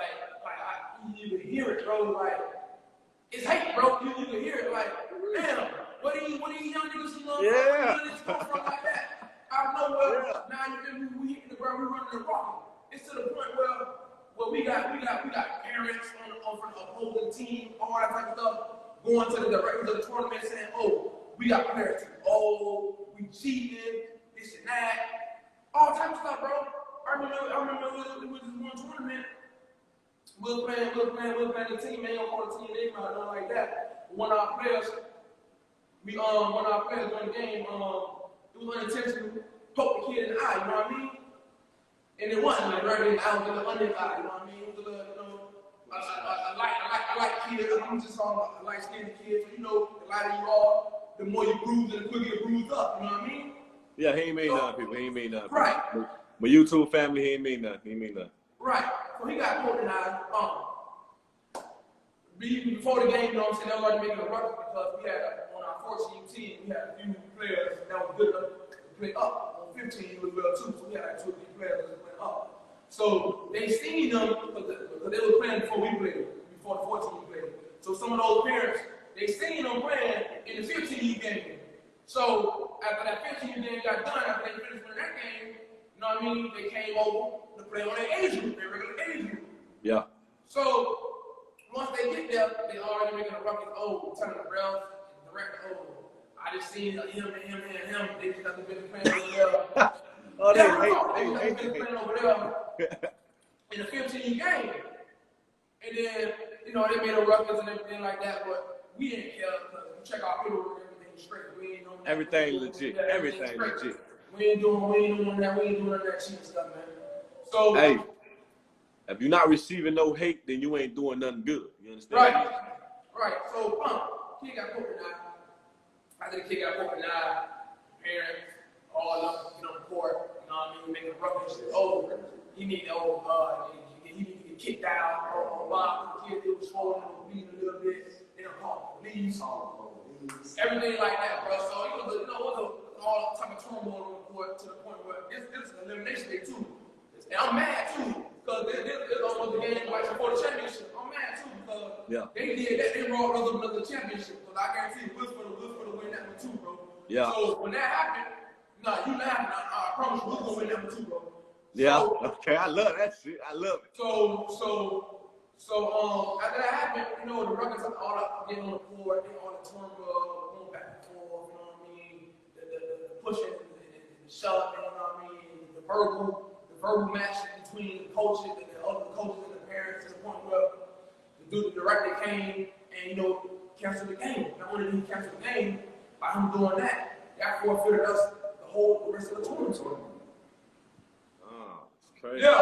Speaker 4: You can hear it, bro. Like. It's hate, bro. You can hear it like, damn, what are you young niggas who love?
Speaker 3: Yeah.
Speaker 4: Where this come from like that? Out of nowhere. Yeah. Now you feel me? We hitting the ground, we running the rock. It's to the point where we got parents on the opposing team, all that type of stuff, going to the directors of the tournament saying, oh, we got players. Oh, we cheating, this and that, all type of stuff, bro. I remember it was this one tournament. We was playing the team, man, on the team name out, nothing like that. One of our players during the game, it was unintentional, poked the kid in the eye, you know what I mean? And it wasn't like right in the eye, it was in the under eye, you know what I mean? It was a little, I like kids, I'm just a light-skinned kid, so you know, the lighter you are, the more you bruise and the quicker you bruise up, you know what I mean?
Speaker 3: Yeah, he ain't made nothing, people, he ain't made nothing.
Speaker 4: Right.
Speaker 3: But YouTube family, he ain't made nothing,
Speaker 4: Right. So he got poked in the eye. Before the game, you know what I'm saying, they was already making a rush because we had, on our 14 team, we had a few players that was good enough to play up. On 15, it was well too, so we had like 2 or 3 players that went up. So they seen them because they were playing before we played, before the 14 played. So some of those parents, they seen them playing in the 15 game. So after that 15 game got done, after they finished winning that game, you know what I mean, they came over to play on their age group, their regular age group.
Speaker 3: Yeah.
Speaker 4: So once they get there, they already making a ruckus. Oh, telling the ref, the director, oh, I just seen him. They just haven't been playing over there.
Speaker 3: Oh,
Speaker 4: they been playing over there in the 15 game. And then, you know, they made a ruckus and everything like that, but we didn't care because we check our paperwork, everything straight. We ain't doing
Speaker 3: everything legit. Everything legit.
Speaker 4: We ain't doing none of that cheap stuff, man. So
Speaker 3: hey, if you're not receiving no hate, then you ain't doing nothing good. You understand?
Speaker 4: Right. So, kid got poked in the eye. After the kid got poked in the eye, parents all up, get on the court. You know what I mean? Making ruckus. Oh, he need he need to get kicked out. Or the kid, it was falling, bleeding a little bit. They don't call the police. everything like that, bro. So it was all type of turmoil on the court to the point where it's an elimination day too. And I'm mad too, because this almost the game like for the championship. I'm mad too because they did that. They rolled us another championship. Because I guarantee you, good for the win that one too, bro.
Speaker 3: Yeah.
Speaker 4: So when that happened, you laughing. I promise you, we're gonna win that one too, bro.
Speaker 3: Yeah.
Speaker 4: So,
Speaker 3: okay, I love that shit. I love it.
Speaker 4: So after that happened, the Rockets are all up getting on the court, they on the turmoil, going back and forth. You know what I mean? The pushing, the shoving. You know what I mean? The verbal match between the coaches and the other coaches and the parents to the point where the director came and canceled the game. Not only did he cancel the game, by him doing that, that forfeited us the rest of the tournament.
Speaker 3: Oh, it's crazy.
Speaker 4: Yeah.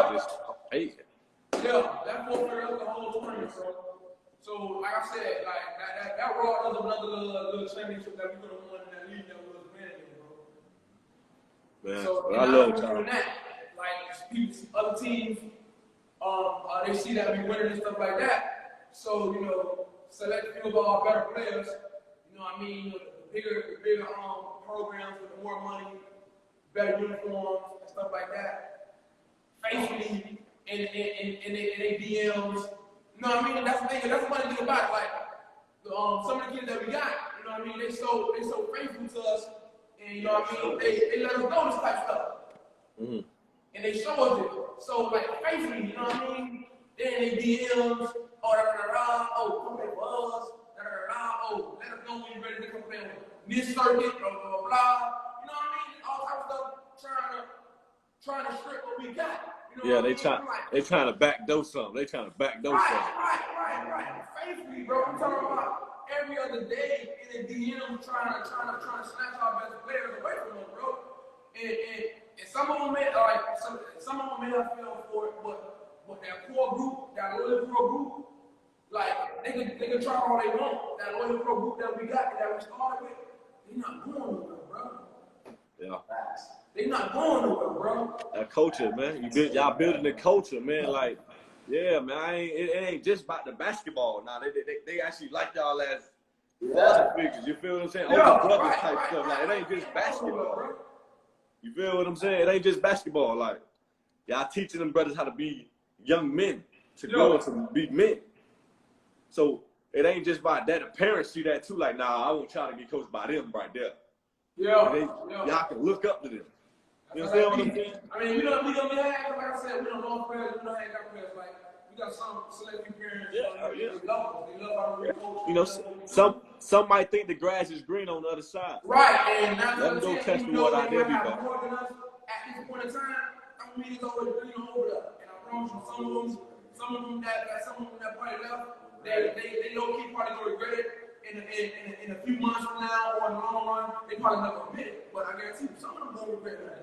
Speaker 3: Yeah,
Speaker 4: that forfeited us the whole tournament, bro. So like I said, like that robbed us another little championship that we could have won in that league that was managing, bro.
Speaker 3: man.
Speaker 4: So
Speaker 3: I love
Speaker 4: doing that. Like people, other teams, they see that we winning and stuff like that. So select a few of our better players. You know what I mean? The bigger programs with more money, better uniforms and stuff like that. Faithfully in their DMs. You know what I mean? That's the thing. That's the funny thing about it. Like some of the kids that we got, you know what I mean? They so faithful to us, and you know what I mean? They let us know this type of stuff.
Speaker 3: Mm-hmm.
Speaker 4: And they show us it. So like faithfully, you know what I mean? Then they DMs, come play for us, oh, let us know when you're ready to come play on this circuit, blah, blah, blah, blah. You know what I mean? All type of stuff, trying to strip what we got. You know
Speaker 3: they trying to backdoor something. They trying to backdoor something.
Speaker 4: Right. Faithfully, bro. I'm talking about every other day in the DM trying to snatch our best players away from us, bro. And some of them may some of them may have fell for it, but that core group, that loyal core group, like they can try all they want. That loyal core group that we got, that we started with, they not going nowhere, bro.
Speaker 3: Yeah.
Speaker 4: They not going nowhere, bro.
Speaker 3: That culture, man. Y'all building the culture, man. Like, yeah, man. It ain't just about the basketball. Now they actually like y'all as other figures. You feel what I'm saying? Older brothers type stuff. Like it ain't just basketball. You feel what I'm saying? It ain't just basketball. Like y'all teaching them brothers how to be young men to grow to be men. So it ain't just about that. The parents see that too. Like, nah, I want y'all to get coached by them right there. Y'all can look up to them. You understand what I'm saying? I mean, we don't have, like I said, we don't know players, we don't have got players. Like, we got some select parents. They love how we coach. Some might think the grass is green on the other side. Right, and now let them go test the water out there. More than us at this point in time, I'm going to over there. And I promise you, some of them that probably left, they low-key probably going to regret it. In a few months from now or in the long run, they probably not gonna admit it. But I guarantee you, some of them gonna regret that.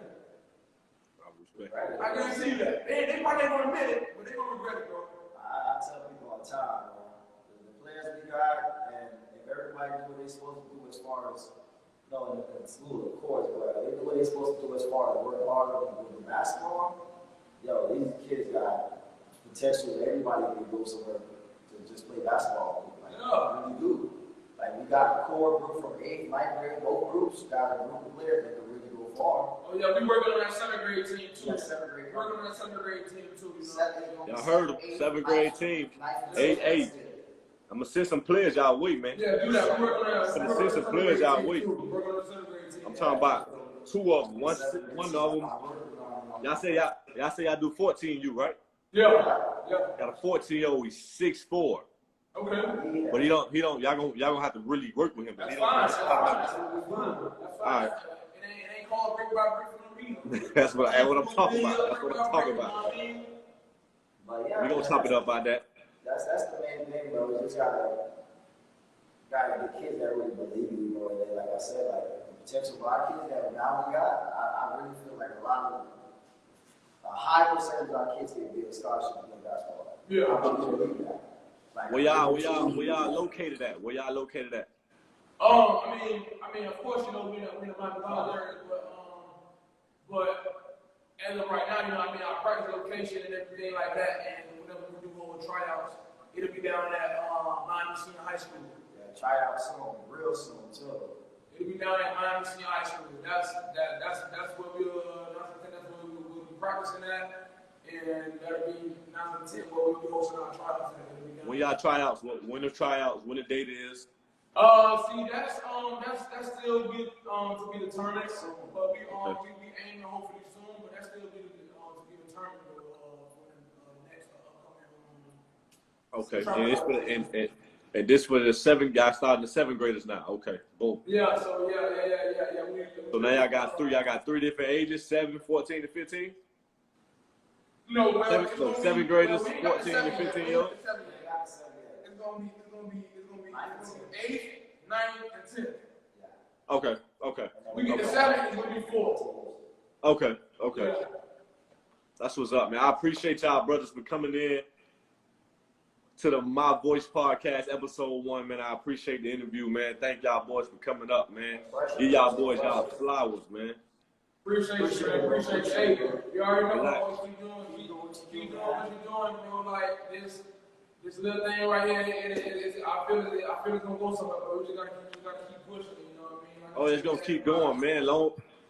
Speaker 3: I guarantee you that. They probably ain't gonna admit it, but they gonna regret it, bro.
Speaker 5: I tell people all the time, bro. The players we got, and if everybody do what they're supposed to do as far as, in school, of course, but they do what they're supposed to do as far as work hard with basketball, these kids got potential. Everybody can go somewhere to just play basketball. Like, really do. Like, we got a core group from 8th, 9th grade, both groups got a group of players that can really go far.
Speaker 4: Oh, yeah, we working on that 7th grade team, too. Yeah, 7th grade. Working on that 7th grade team, too.
Speaker 3: Y'all heard of 7th grade team. 8. I'm going to send some players y'all way, man.
Speaker 4: Yeah, do that. We're working on that.
Speaker 3: I'm going to send some players y'all way.
Speaker 4: Working on the 7th grade team.
Speaker 3: I'm talking about 2 of them. One of them. Y'all say y'all do 14U, right?
Speaker 4: Yeah.
Speaker 3: Got a 14-year-old. He's 6'4". Okay. But y'all gonna have to really work with him.
Speaker 4: That's fine. All right. It ain't called brick by brick for no reason.
Speaker 3: That's what I'm talking about. That's what I'm talking about. We gonna top it up by that.
Speaker 5: That's the main thing, bro. We just gotta get kids that really believe you, bro. And then, like I said, like the potential of our kids that now we got, I really feel like a high percentage of our kids can be a scholarship in basketball.
Speaker 4: Yeah.
Speaker 5: I really believe that. Like,
Speaker 3: where y'all located at?
Speaker 4: I mean, of course, we in my area, but as of right now, our practice location and everything like that, and whenever we do go with tryouts, it'll be down at Miami Senior High School.
Speaker 5: Yeah, tryouts soon, real soon too.
Speaker 4: It'll be down at Miami Senior High School. That's where we'll be practicing at, and that'll be 9 to 10 where we'll be hosting our tryouts at.
Speaker 3: When y'all tryouts, when the tryouts, when the date is?
Speaker 4: See, that's still be to be determined. But we aiming hopefully soon, but that's still be to be determined for the next
Speaker 3: Okay, and it's for and this for the 7 guys starting the 7th graders now. Okay, boom.
Speaker 4: Yeah. So yeah.
Speaker 3: So now y'all got 3. Y'all got 3 different ages: 7, 14, and 15.
Speaker 4: No, well,
Speaker 3: 7th graders, 14 and 15 year olds.
Speaker 4: It's gonna be 8th, 9th, and 10th.
Speaker 3: Okay.
Speaker 4: We get the 7th, it's gonna be 4.
Speaker 3: Okay.
Speaker 4: Yeah.
Speaker 3: That's what's up, man. I appreciate y'all brothers for coming in to the Myvoice podcast, episode 1, man. I appreciate the interview, man. Thank y'all boys for coming up, man. Give y'all boys y'all flowers, man.
Speaker 4: Appreciate you, man. Appreciate you. You already know what you're doing. Keep doing what you're doing. You know, like this little thing right here. I feel it's gonna go somewhere, but we just gotta keep pushing. You know what I mean?
Speaker 3: Oh, it's gonna keep going, man.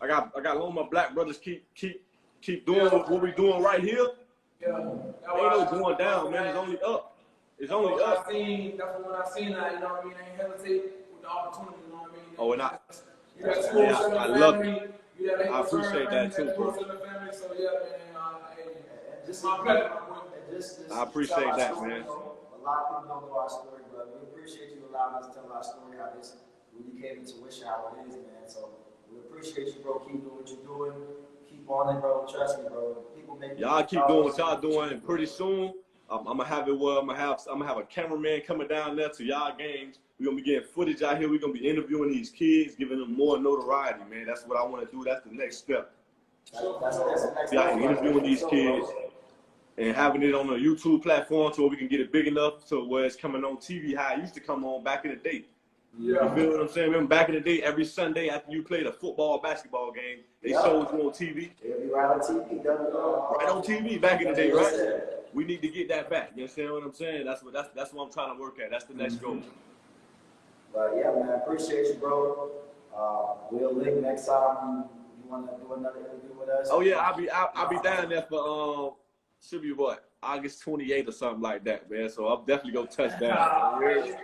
Speaker 3: I got long my black brothers keep doing what we doing right here.
Speaker 4: Yeah.
Speaker 3: Ain't no going down, man. It's only up. It's only up.
Speaker 4: That's when I seen that. You know what I mean? I ain't hesitate with the opportunity. You know what I mean?
Speaker 3: Oh, and
Speaker 4: I
Speaker 3: love it. I appreciate that too, bro.
Speaker 4: So yeah, man. It's my pleasure, my boy.
Speaker 3: I appreciate that, man.
Speaker 5: A lot of people don't know our story, but we appreciate you allowing us to tell our story, how this really came into fruition, how it is, man. So we appreciate you, bro. Keep doing what you're doing. Keep on it, bro. Trust me, bro.
Speaker 3: Y'all keep doing what y'all doing, and pretty soon I'm gonna have it where I'm gonna have a cameraman coming down there to y'all games. We're gonna be getting footage out here. We're gonna be interviewing these kids, giving them more notoriety, man. That's what I want to do. That's the next step.
Speaker 5: That's the next
Speaker 3: Y'all interviewing these kids and having it on a YouTube platform so we can get it big enough to where it's coming on TV how it used to come on back in the day.
Speaker 4: Yeah.
Speaker 3: You feel what I'm saying? Remember back in the day, every Sunday after you played a football, basketball game, they showed you on TV.
Speaker 5: It'll be right on TV.
Speaker 3: Right on TV back in the day, right? We need to get that back. You understand what I'm saying? That's what I'm trying to work at. That's the next goal.
Speaker 5: But yeah, man, I appreciate you, bro. We'll link next time you want to do another interview with us.
Speaker 3: Oh yeah, I'll be down there for should be what, August 28th or something like that, man. So I'm definitely gonna touch down.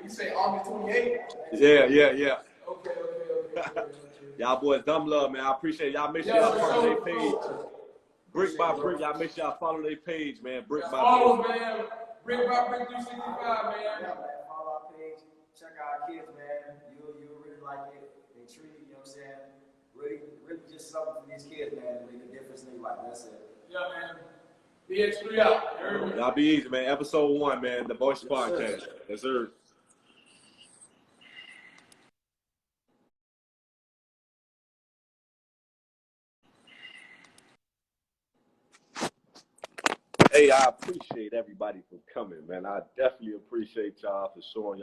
Speaker 4: You say August 28th?
Speaker 3: Yeah.
Speaker 4: Okay.
Speaker 3: Y'all boys, dumb love, man. I appreciate y'all. Make sure y'all follow their page. Brick by brick, y'all make sure y'all follow their page, man. Brick by
Speaker 4: follow, man. Brick by brick 365, man.
Speaker 5: Yeah, man. Follow our page. Check out our kids, man. You'll really like it. They treat you, you know what I'm saying? Really just something for these kids, man, to make a difference in their life. That's it.
Speaker 4: Yeah, man. BX3 out.
Speaker 3: Y'all be easy, man. Episode 1, man. The Voice Podcast. Yes, sir. Hey, I appreciate everybody for coming, man. I definitely appreciate y'all for showing y'all.